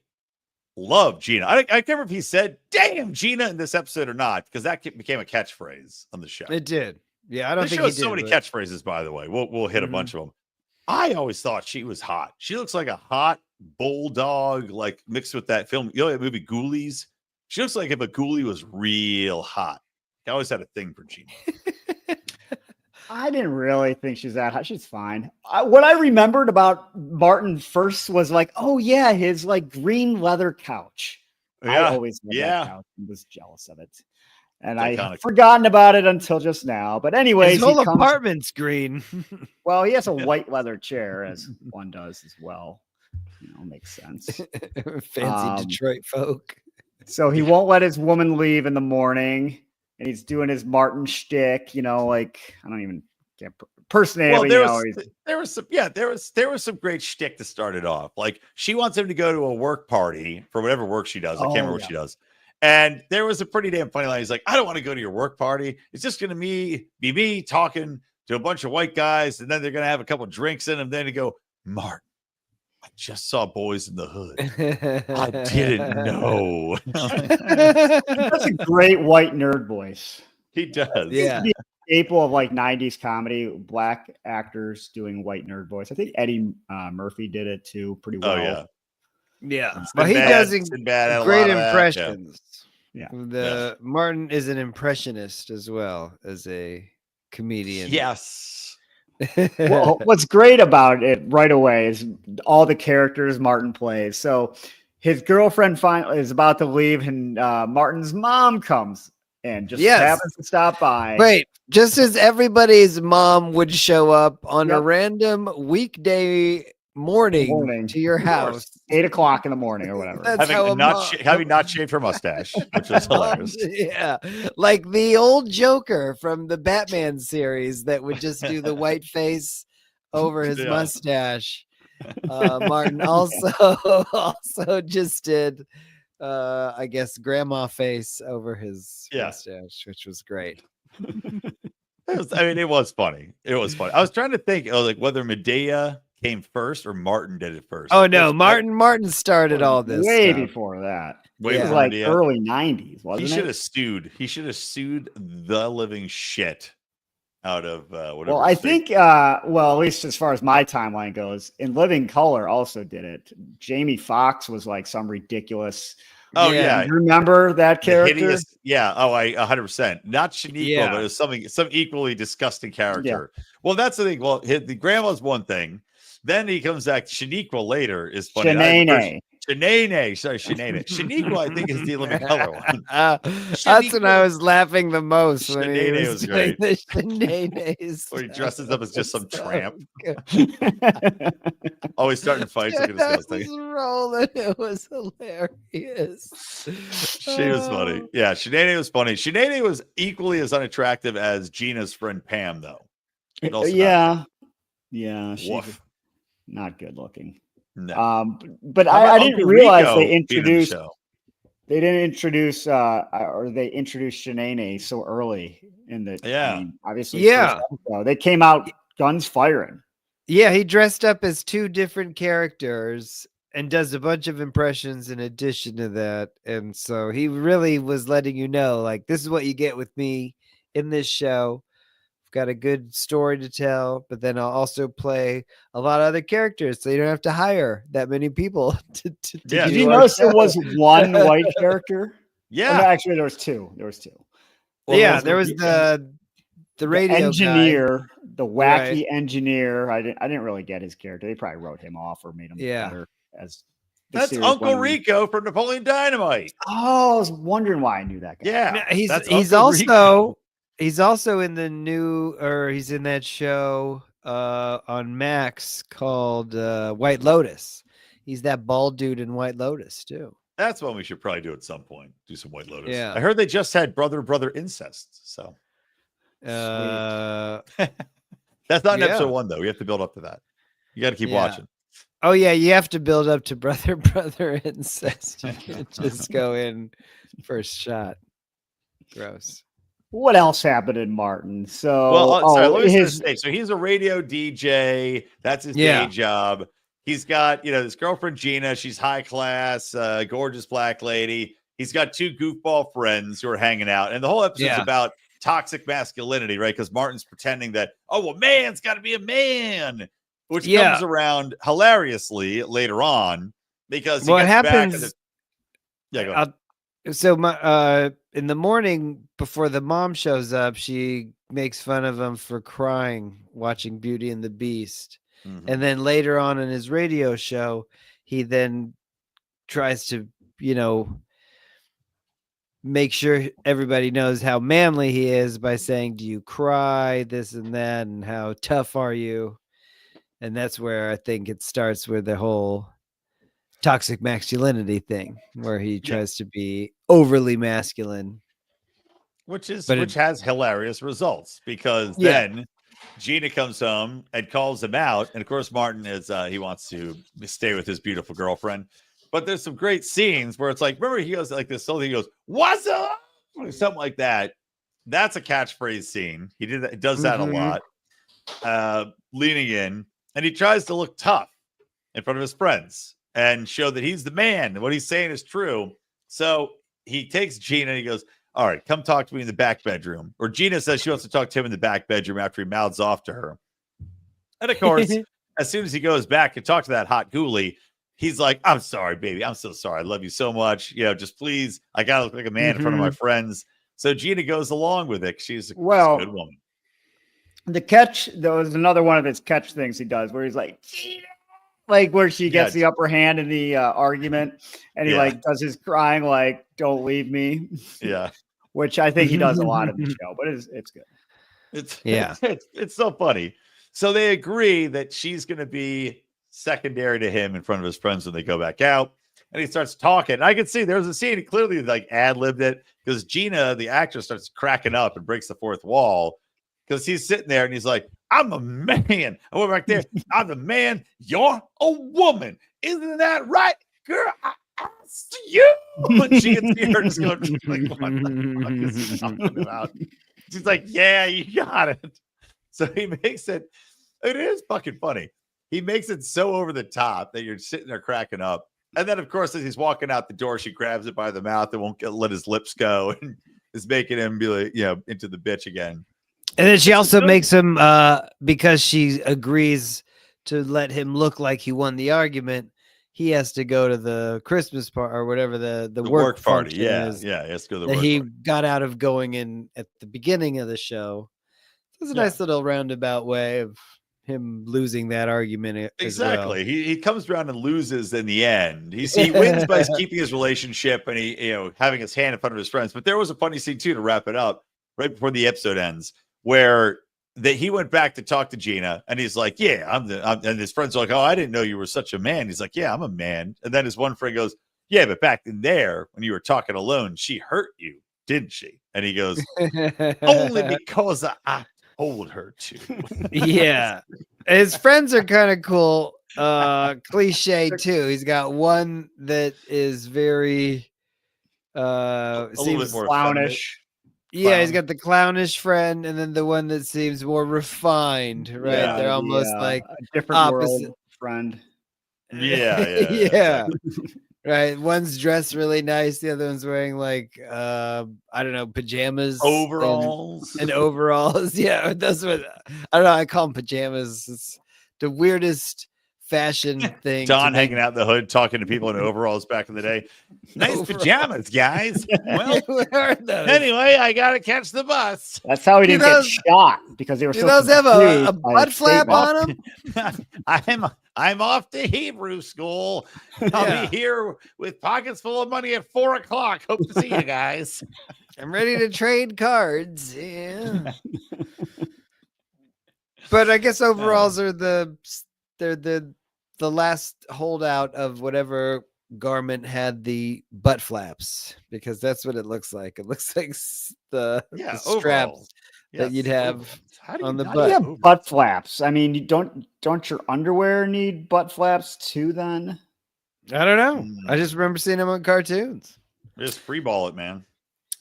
love Gina. I can't remember if he said, damn, Gina in this episode or not, because that became a catchphrase on the show. It did. Yeah, I don't think he did. So many catchphrases, by the way. We'll hit a bunch of them. I always thought she was hot. She looks like a hot bulldog, like mixed with that film. You know that movie Ghoulies? She looks like if a ghoulie was real hot. I always had a thing for Gina. I didn't really think she's that hot. She's fine. What I remembered about Martin first was like, oh yeah, his like green leather couch. Yeah. I always loved that couch and was jealous of it. And I had forgotten about it until just now. But anyways, his whole apartment's green. Well, he has a white leather chair, as one does as well. You know, makes sense. Fancy Detroit folk. So he won't let his woman leave in the morning, and he's doing his Martin shtick. You know, like I don't even get personality. Well, there was some great shtick to start it off. Like she wants him to go to a work party for whatever work she does. I can't remember what she does. And there was a pretty damn funny line. He's like, I don't want to go to your work party. It's just going to be me talking to a bunch of white guys. And then they're going to have a couple drinks in them. Then to go, Martin, I just saw Boys in the Hood. I didn't know. That's a great white nerd voice. He does. Yeah. It's a staple of like 90s comedy, black actors doing white nerd voice. I think Eddie Murphy did it too pretty well. Oh, yeah. Yeah, but he does great impressions. Yeah. Martin is an impressionist as well as a comedian. Yes. Well, what's great about it right away is all the characters Martin plays. So his girlfriend finally is about to leave, and Martin's mom comes and just happens to stop by. Wait, just as everybody's mom would show up on a random weekday morning to your house, 8 o'clock in the morning or whatever. Having not shaved her mustache, which was hilarious. Yeah, like the old Joker from the Batman series that would just do the white face over his mustache. Martin also just did, I guess, grandma face over his mustache, which was great. It was funny. It was funny. I was trying to think, like whether Medea came first or Martin did it first. Oh no, Martin started all this way stuff. before that. It was like early 90s, wasn't it? He should have sued the living shit out of whatever. Well, I think at least as far as my timeline goes, In Living Color also did it. Jamie Foxx was like some ridiculous. Oh yeah. You remember that character? Hideous, I 100%. Not Shaniqua, but it was some equally disgusting character. Yeah. Well, that's the thing. Well, the grandma's one thing. Then he comes back. Shaniqua later is funny. Shanae. Shaniqua, I think, is the Living Color one. That's when I was laughing the most. Shanae was great. The Shanae where he dresses up as just some tramp. Always starting fights. Look at this thing. Rolling. It was hilarious. She was funny. Yeah, Shanae was funny. Shanae was equally as unattractive as Gina's friend Pam, though. Yeah, she's not good looking. No. But I didn't realize they introduced Shanae so early in the obviously they came out guns firing. Yeah, he dressed up as two different characters and does a bunch of impressions in addition to that. And so he really was letting you know, like, this is what you get with me in this show. I've got a good story to tell, but then I'll also play a lot of other characters, so you don't have to hire that many people to Did you notice there was one white character? Yeah. Oh, no, actually, there was two. Well, there was the radio engineer, guy. The wacky engineer. I didn't really get his character. They probably wrote him off or made him better as that's Uncle Rico from Napoleon Dynamite. Oh, I was wondering why I knew that guy. Yeah, he's also in the new, or he's in that show on Max called White Lotus. He's that bald dude in White Lotus too. That's one we should probably do at some point. Do some White Lotus. Yeah, I heard they just had brother incest. So that's not in episode 1 though. We have to build up to that. You got to keep watching. Oh yeah, you have to build up to brother incest. You can't just go in first shot. Gross. What else happened in Martin? So, let me say. So he's a radio DJ. That's his day job. He's got, this girlfriend Gina. She's high class, gorgeous black lady. He's got two goofball friends who are hanging out, and the whole episode's about toxic masculinity, right? Because Martin's pretending that, a man's got to be a man, which comes around hilariously later on because he gets happens. Go ahead. So in the morning before the mom shows up, she makes fun of him for crying watching Beauty and the Beast. Mm-hmm. And then later on in his radio show, he then tries to, make sure everybody knows how manly he is by saying, do you cry, this and that, and how tough are you? And that's where I think it starts with the whole toxic masculinity thing, where he tries to be overly masculine, which has hilarious results because then Gina comes home and calls him out, and of course Martin is he wants to stay with his beautiful girlfriend, but there's some great scenes where it's like, remember, he goes like this, so he goes, "What's up?" or something like that. That's a catchphrase scene. He does that a lot, leaning in, and he tries to look tough in front of his friends and show that he's the man. What he's saying is true. So he takes Gina and he goes, "All right, come talk to me in the back bedroom." Or Gina says she wants to talk to him in the back bedroom after he mouths off to her. And of course, as soon as he goes back and talks to that hot ghoulie, he's like, I'm sorry, baby. I'm so sorry. I love you so much. Just please. I got to look like a man in front of my friends. So Gina goes along with it. She's a good woman. The catch, there was another one of his catch things he does where he's like, Gina! Like where she gets the upper hand in the argument, and he like does his crying, like, don't leave me. Yeah. Which I think he does a lot in the show, but it's good. It's so funny. So they agree that she's going to be secondary to him in front of his friends when they go back out. And he starts talking. I can see there's a scene, he clearly like ad-libbed it, because Gina, the actress, starts cracking up and breaks the fourth wall because he's sitting there and he's like, I'm a man. I went back there. I'm the man. You're a woman. Isn't that right, girl? I asked you. And she can see her just going, like, what the fuck is he talking about? She's like, yeah, you got it. So he makes it is fucking funny. He makes it so over the top that you're sitting there cracking up. And then, of course, as he's walking out the door, she grabs it by the mouth and won't let his lips go and is making him be like, into the bitch again. And then she also makes him, because she agrees to let him look like he won the argument, he has to go to the Christmas party or whatever the work party. Yeah, is he has to go to the that work he party. got out of going in at the beginning of the show. It was a nice little roundabout way of him losing that argument. Exactly. Well. He comes around and loses in the end. He wins by keeping his relationship and he having his hand in front of his friends. But there was a funny scene too to wrap it up right before the episode ends, where he went back to talk to Gina and he's like, yeah, and his friends are like, oh, I didn't know you were such a man. He's like, yeah, I'm a man. And then his one friend goes, yeah, but back in there when you were talking alone, she hurt you, didn't she? And he goes, only because I told her to. Yeah. His friends are kind of cool. Cliche too. He's got one that is very a little bit more clownish. Yeah, he's got the clownish friend, and then the one that seems more refined, right? Yeah, they're almost like a different opposite world friend. Yeah. Exactly. Right. One's dressed really nice, the other one's wearing like I don't know, pajamas, overalls, and overalls. Yeah, that's what I don't know. I call them pajamas. It's the weirdest fashion thing. Don hanging out in the hood talking to people in overalls back in the day. Nice pajamas, guys. Well, anyway, I gotta catch the bus. That's how he didn't get shot, because they were so those have a butt flap on them. I'm off to Hebrew school. I'll be here with pockets full of money at 4:00. Hope to see you guys. I'm ready to trade cards. Yeah. But I guess overalls are they're the last holdout of whatever garment had the butt flaps, because that's what it looks like. It looks like the straps that you'd have on the butt. Yeah, butt flaps. I mean, you don't your underwear need butt flaps too then? I don't know. I just remember seeing them on cartoons. Just free ball it, man.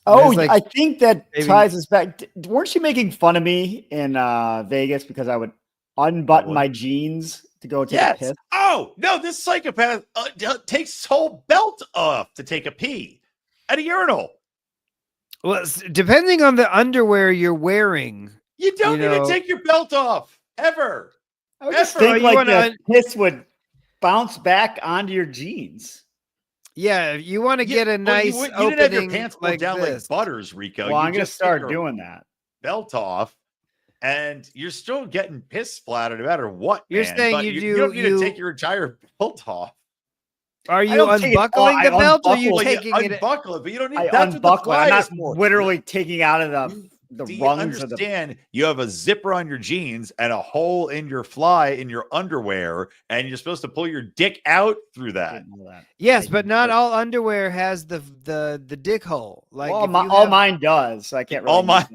Oh, like, I think that ties us back. Weren't you making fun of me in Vegas because I would unbutton my jeans to go take a piss? Oh, no, this psychopath takes his whole belt off to take a pee at a urinal. Well, depending on the underwear you're wearing, you don't need to take your belt off ever. I would just think like the piss would bounce back onto your jeans. Yeah, you want to get a nice opening. You didn't have your pants pulled down like butters, Rico. Well, I'm going to start doing that. Belt off, and you're still getting piss splattered no matter what. You're saying you don't need to take your entire belt off. Are you unbuckling the belt, or are you taking it? Unbuckle it, but you don't need. I unbuckle it. I'm not literally taking out of the rungs of the. You have a zipper on your jeans and a hole in your fly in your underwear, and you're supposed to pull your dick out through that. Yes, but not all underwear has the dick hole. Like all mine does. So I can't. Really all mine,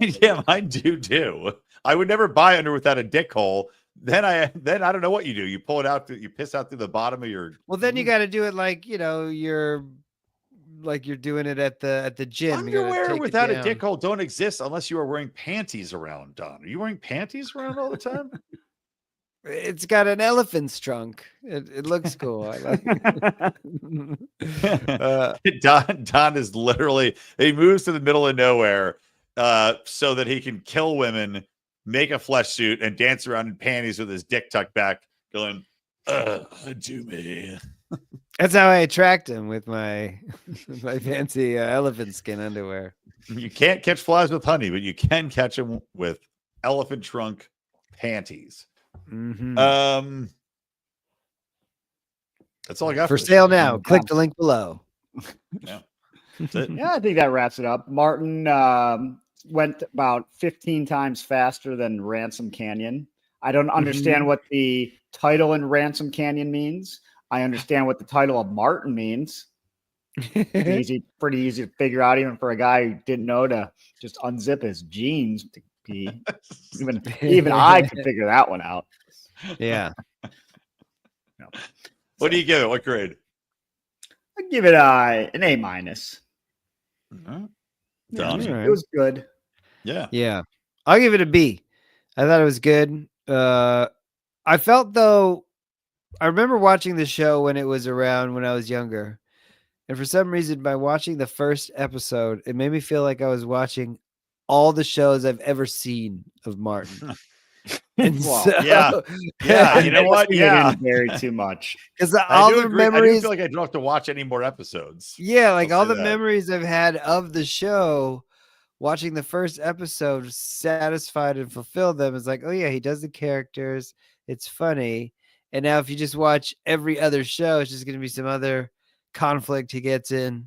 mine do. I would never buy underwear without a dick hole. Then I don't know what you do. You pull it out. You piss out through the bottom of your. Well, then you got to do it like you're doing it at the gym. Underwear without a dick hole don't exist unless you are wearing panties around, Don. Are you wearing panties around all the time? It's got an elephant's trunk. It looks cool. I like it. Don is literally, he moves to the middle of nowhere so that he can kill women, make a flesh suit, and dance around in panties with his dick tucked back, going, do me. That's how I attract him with my my fancy elephant skin underwear. You can't catch flies with honey, but you can catch them with elephant trunk panties. Mm-hmm. That's all I got for sale now. Click the link below. Yeah. Yeah, I think that wraps it up. Martin went about 15 times faster than Ransom Canyon. I don't understand what the title in Ransom Canyon means. I understand what the title of Martin means. Pretty easy to figure out, even for a guy who didn't know to just unzip his jeans to pee. Even I could figure that one out. Yeah. No. What do you give it? What grade? I give it an A-. Done. Yeah, it was good. Yeah. I'll give it a B. I thought it was good. I felt though, I remember watching the show when it was around when I was younger. And for some reason, by watching the first episode, it made me feel like I was watching all the shows I've ever seen of Martin. And so, yeah, you know what? Yeah, very too much. Because all the memories, I do feel like I don't have to watch any more episodes. Yeah, like all the memories I've had of the show, watching the first episode satisfied and fulfilled them. It's like, oh yeah, he does the characters. It's funny. And now if you just watch every other show, it's just going to be some other conflict he gets in,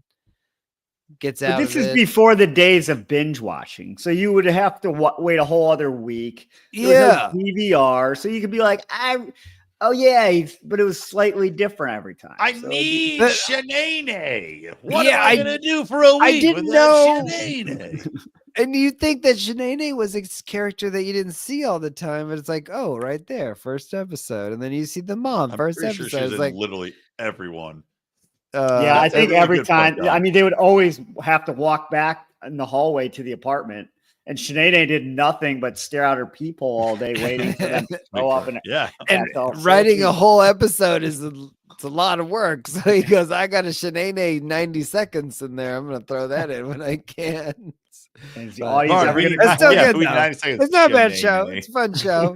gets out. But this is before the days of binge watching, so you would have to wait a whole other week. Yeah, no DVR, so you could be like, oh yeah, but it was slightly different every time. I need Shanae. What am I gonna do for a week? I didn't know. Shanae? And you think that Shanae was a character that you didn't see all the time, but it's like, oh, right there, first episode, and then you see the mom, first episode. Sure it's like literally everyone. Yeah, I think every time. I mean, they would always have to walk back in the hallway to the apartment, and Shanae did nothing but stare out her peephole all day, waiting for them to go up. And writing a whole episode is it's a lot of work. So he goes, I got a Shanae 90 seconds in there. I'm going to throw that in when I can. It's still good. It's not a bad show. It's a fun show.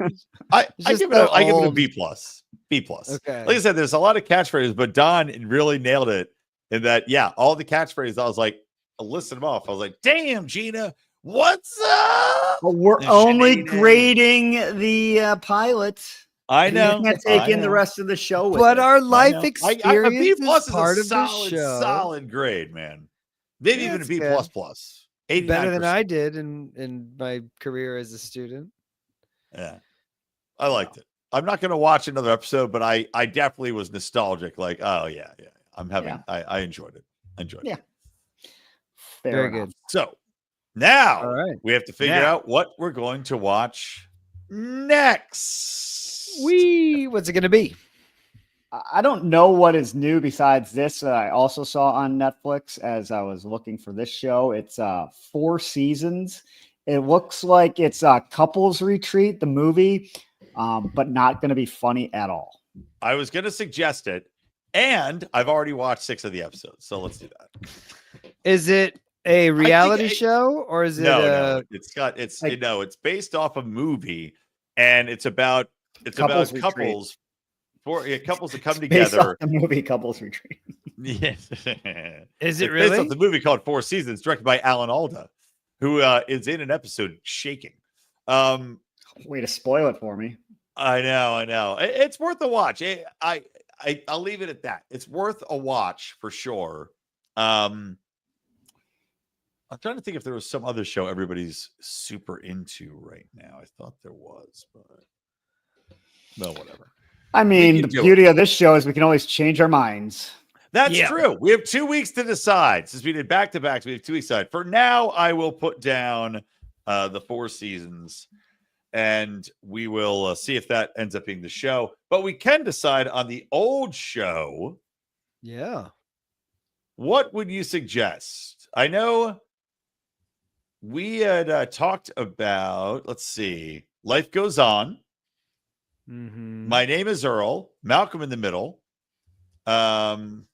I give it a B plus. B plus. Okay. Like I said, there's a lot of catchphrases, but Don really nailed it in that. Yeah, all the catchphrases. I was like, I listed them off. I was like, damn, Gina, what's up? Well, we're only grading the pilot. I know. You can't take in the rest of the show. But our life experience B plus is part of the show. Solid grade, man. Maybe even a B plus plus. 89%. Better than I did in my career as a student. Yeah, I liked it. I'm not going to watch another episode, but I definitely was nostalgic. Like, oh yeah. I'm having. Yeah. I enjoyed it. Yeah. Very good. So now we have to figure out what we're going to watch next. What's it going to be? I don't know what is new besides this. I also saw on Netflix as I was looking for this show. It's 4 seasons. It looks like it's a couples retreat, the movie, but not going to be funny at all. I was going to suggest it, and I've already watched 6 of the episodes, so let's do that. Is it a reality show, or is it? No. It's based off a movie, and it's about couples. Couples that come together. The movie Couples Retreat. Yes. Is it really? Based off the movie called 4 Seasons, directed by Alan Alda, who is in an episode shaking. Way to spoil it for me. I know. It's worth a watch. I'll leave it at that. It's worth a watch for sure. I'm trying to think if there was some other show everybody's super into right now. I thought there was, but no, whatever. I mean, the beauty of this show is we can always change our minds. That's true. We have 2 weeks to decide. Since we did back-to-backs, we have 2 weeks to decide. For now, I will put down the 4 seasons, and we will see if that ends up being the show. But we can decide on the old show. Yeah. What would you suggest? I know we had talked about, let's see, Life Goes On. Mm-hmm. My Name is Earl. Malcolm in the Middle. Married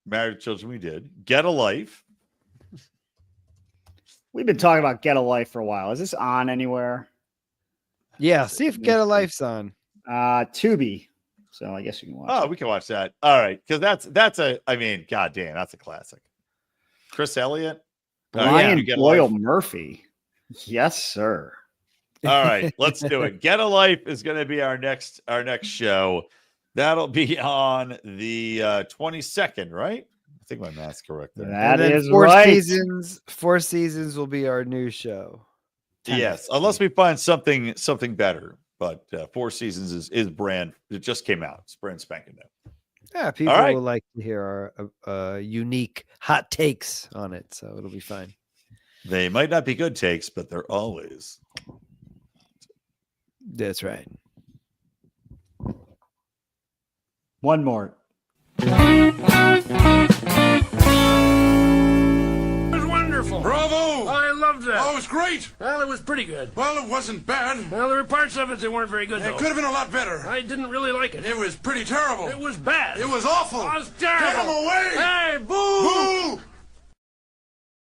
with Children, we did. Get a Life. We've been talking about Get a Life for a while. Is this on anywhere? Yeah, see if Get a Life's on. Tubi. So I guess you can watch. Oh, we can watch that. All right, because that's a. I mean, goddamn, that's a classic. Chris Elliott, Brian Boyle Murphy. Yes, sir. All right, let's do it. Get a Life is going to be our next show. That'll be on the 22nd, right? I think my math's correct there. That is four right. Seasons. 4 seasons will be our new show. Yes, unless we find something better. But 4 Seasons is brand. It just came out. It's brand spanking new. Yeah, people will like to hear our unique hot takes on it, so it'll be fine. They might not be good takes, but they're always. That's right. One more. Bravo! I loved that. Oh, it was great. Well, it was pretty good. Well, it wasn't bad. Well, there were parts of it that weren't very good, It though. could have been a lot better. I didn't really like it. It was pretty terrible. It was bad. It was awful. It was terrible. Get him away! Hey!